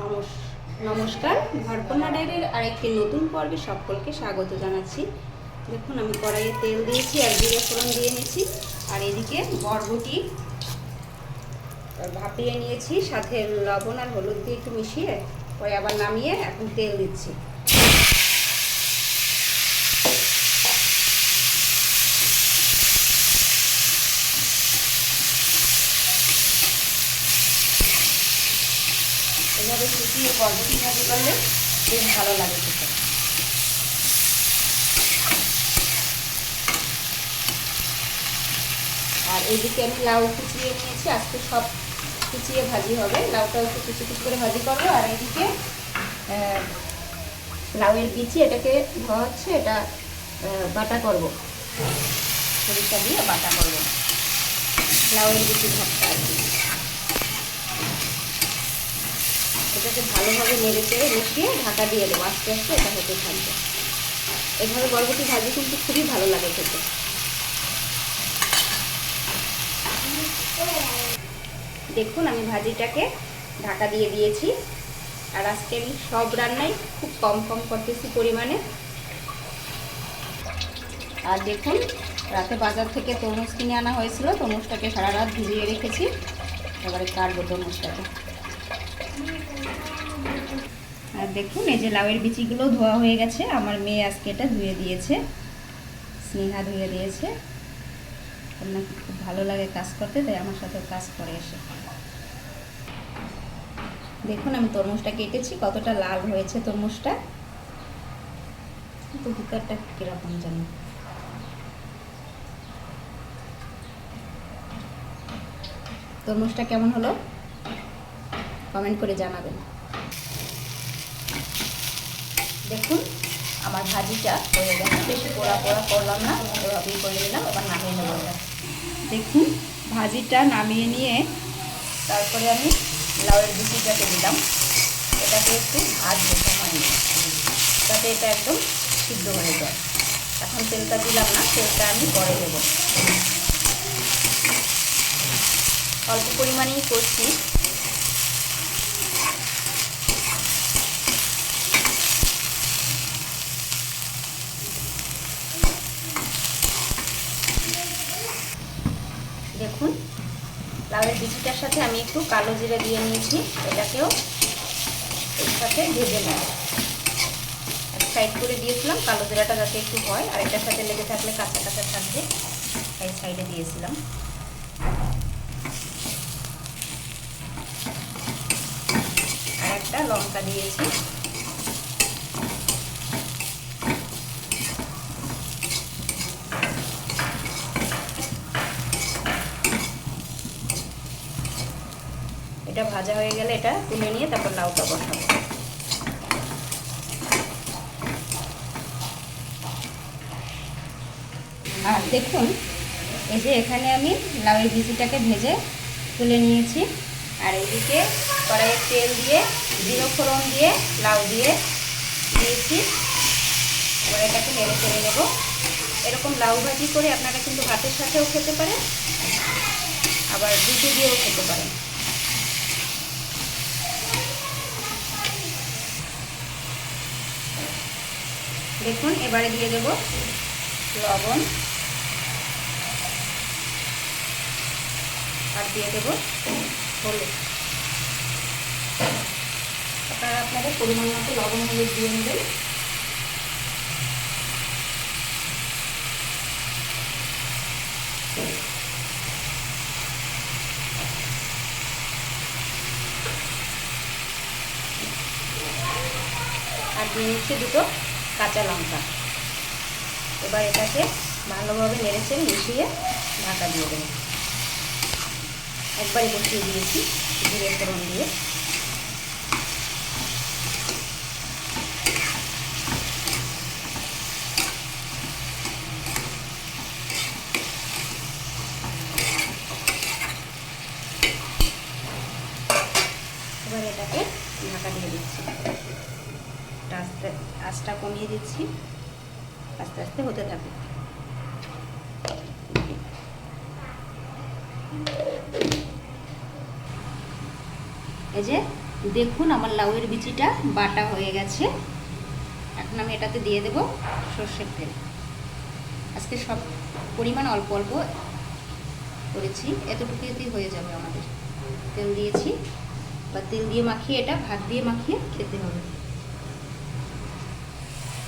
নমস্কার, ঘরকন্যা ডায়েরির আরেকটি নতুন পর্বে সকলকে স্বাগত জানাচ্ছি। দেখুন, আমি কড়াইয়ে তেল দিয়েছি আর জিরে ফোড়ন দিয়ে নিয়েছি। আর এদিকে বরবটি ভাপিয়ে নিয়েছি, সাথে লবণ আর হলুদ দিয়ে একটু মিশিয়ে পরে আবার নামিয়ে এখন তেল দিচ্ছি। এভাবে শুকিয়ে বরবটি ভাজি করলে বেশ ভালো লাগে খেতে। আর এইদিকে আমি লাউ কুচিয়ে নিয়েছি, আজকে সব কুচিয়ে ভাজি হবে। লাউটাও একটু কুচি কুচি করে ভাজি করবো। আর এইদিকে লাউয়ের বিচি, এটাকে ধোয়া হচ্ছে, এটা বাটা করবো, সরিষা দিয়ে বাটা করবো লাউয়ের বিচি ভর্তা আর কি। এটাকে ভালোভাবে নেড়ে চেড়ে মিশিয়ে ঢাকা দিয়ে দেবো, আস্তে আস্তে এটা হতে থাকবে। এভাবে বরবটি ভাজি কিন্তু খুবই ভালো লাগে খেতে। দেখুন, আমি ভাজিটাকে ঢাকা দিয়ে দিয়েছি। আর আজকে আমি সব রান্নাই খুব কম কম করতেছি পরিমাণে। আর দেখুন, রাতে বাজার থেকে তরমুজ কিনে আনা হয়েছিল, তরমুজটাকে সারা রাত ভিজিয়ে রেখেছি। এবারে কাটবো তরমুজটাকে। আর দেখুন, এই যে লাউয়ের বিচিগুলো ধোয়া হয়ে গেছে, আমার মেয়ে আজকে এটা ধুয়ে দিয়েছে, স্নেহা ধুয়ে দিয়েছে। আপনাকে খুব ভালো লাগে কাজ করতে, তাই আমার সাথে কাজ করে এসে। দেখুন, আমি তরমুজটা কেটেছি, কতটা লাল হয়েছে তরমুজটা, কিন্তু ভিতরটা কিরকম জানি। তরমুজটা কেমন হলো কমেন্ট করে জানাবেন। দেখুন, আমার ভাজিটা হয়ে গেছে, বেশি পোড়া পোড়া করলাম না, এভাবেই করে নিলাম। এবার নামিয়ে নেব। দেখুন, ভাজিটা নামিয়ে নিয়ে তারপরে আমি লাউয়ের বিচিটাকে দিলাম। এটাকে একটু ভাজবো সময় নিয়ে, যাতে এটা একদম সিদ্ধ হয়ে যায়। এখন তেলটা দিলাম না, তেলটা আমি পরে দেবো। অল্প পরিমাণেই করছি। দেখুন, লাউয়ের বিচিটার সাথে আমি একটু কালো জিরা দিয়ে নিয়েছি, এটাকেও এর সাথে ভেজে নেব। এক সাইড করে দিয়েছিলাম কালো জিরাটা যাতে একটু হয়, আর এটার সাথে লেগে থাকলে কাঁচা কাঁচা থাকবে, এই সাইডে দিয়েছিলাম। আর একটা লঙ্কা দিয়েছি। এটা ভাজা হয়ে গেলে এটা তুলে নিয়ে তারপর লাউটা বসাবো। আর দেখুন, এই যে এখানে আমি লাউয়ের বিচিটাকে ভেজে তুলে নিয়েছি। আর এইদিকে কড়াইয়ে তেল দিয়ে জিরে ফোড়ন দিয়ে লাউ দিয়ে দিয়েছি। এবার এটাকে নেড়ে চেড়ে নেব। এরকম লাউ ভাজি করে আপনারা কিন্তু ভাতের সাথেও খেতে পারেন, আবার রুটি দিয়েও খেতে পারেন। দেখুন, এবারে দিয়ে দেব লবণ, আর দিয়ে দেব হলুদ। আপনারা আপনাদের পরিমাণ মতো লবণ হলুদ দিয়ে নেবেন। আর দিয়ে নিচ্ছি দুটো কাঁচা লঙ্কা। এবার এটাকে ভালোভাবে নেড়েচেড়ে মিশিয়ে ঢাকা দিয়ে দেবো। একবারে বসিয়ে দিয়েছি জিরে ফোড়ন দিয়ে। এবার এটাকে ঢাকা দিয়ে দিচ্ছি, আঁচটা কমিয়ে দিচ্ছি, আস্তে আস্তে হতে থাকবে। এই যে দেখুন আমার লাউয়ের বিচিটা বাটা হয়ে গেছে। এখন আমি এটাতে দিয়ে দেব সর্ষের তেল। আজকে সব পরিমাণ অল্প অল্প করেছি, এতটুকুতেই হয়ে যাবে আমাদের। তেল দিয়েছি, বা তেল দিয়ে মাখিয়ে এটা ভাত দিয়ে মাখিয়ে খেতে হবে।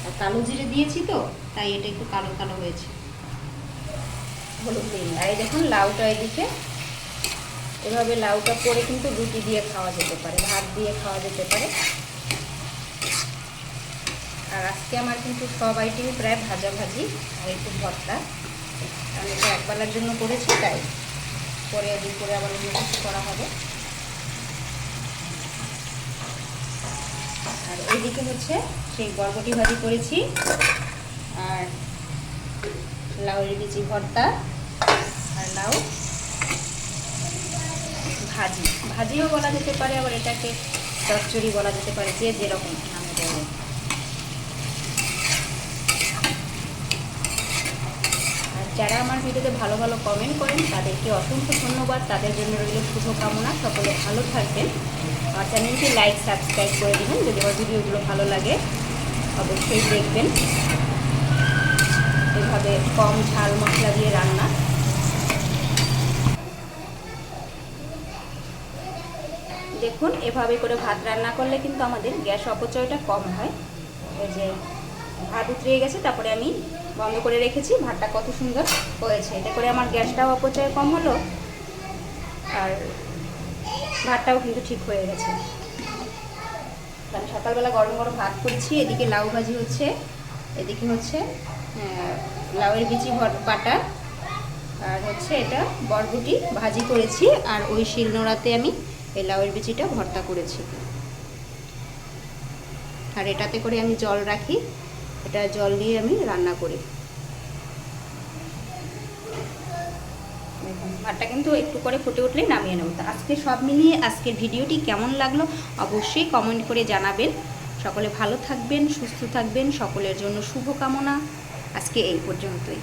আর কালো জিরে দিয়েছি তো, তাই এটা একটু কালো কালো হয়েছে। হলুদ দিই। আর এই দেখুন লাউটা এদিকে, এভাবে লাউটা করে কিন্তু রুটি দিয়ে খাওয়া যেতে পারে, ভাত দিয়ে খাওয়া যেতে পারে। আর আজকে আমার কিন্তু সব আইটেমই প্রায় ভাজাভাজি আর একটু ভর্তা। আমি তো একবেলার জন্য করেছি, তাই পরে দুপুরে আবার অন্য কিছু করা হবে। আর এইদিকে হচ্ছে সেই বরবটি ভাজি করেছি, আর লাউয়ের বিচি ভর্তা, আর লাউ ভাজি, ভাজিও বলা যেতে পারে, আবার এটাকে চচ্চড়ি বলা যেতে পারে, যে যেরকম নামে বলে। আর যারা আমার ভিডিওতে ভালো ভালো কমেন্ট করেন তাদেরকে অসংখ্য ধন্যবাদ, তাদের জন্য রইল শুভকামনা। সকলে ভালো থাকবেন। আমার চ্যানেলটি লাইক সাবস্ক্রাইব করে দেবেন। যদি আমার ভিডিওগুলো ভালো লাগে অবশ্যই দেখবেন। এভাবে কম ঝাল মশলা দিয়ে রান্না। দেখুন এভাবে করে ভাত রান্না করলে কিন্তু আমাদের গ্যাস অপচয়টা কম হয়। এই যে ভাত উতরিয়ে গেছে, তারপরে আমি বন্ধ করে রেখেছি। ভাতটা কত সুন্দর হয়েছে, এতে করে আমার গ্যাসটাও অপচয় কম হলো, আর ভাতটাও কিন্তু ঠিক হয়ে গেছে। আমি সকালবেলা গরম গরম ভাত করেছি, এদিকে লাউ ভাজি হচ্ছে, এদিকে হচ্ছে লাউয়ের বিচি বাটা, আর হচ্ছে এটা বরবটি ভাজি করেছি, আর ওই শিলনোড়াতে আমি এই লাউয়ের বিচিটা ভর্তা করেছি। আর এটাতে করে আমি জল রাখি, এটা জল দিয়ে আমি রান্না করি। ভাতটা কিন্তু একটু করে ফুটে উঠলেই নামিয়ে নেব। তো আজকে সব মিলিয়ে আজকের ভিডিওটি কেমন লাগলো অবশ্যই কমেন্ট করে জানাবেন। সকলে ভালো থাকবেন, সুস্থ থাকবেন, সকলের জন্য শুভকামনা। আজকে এই পর্যন্তই।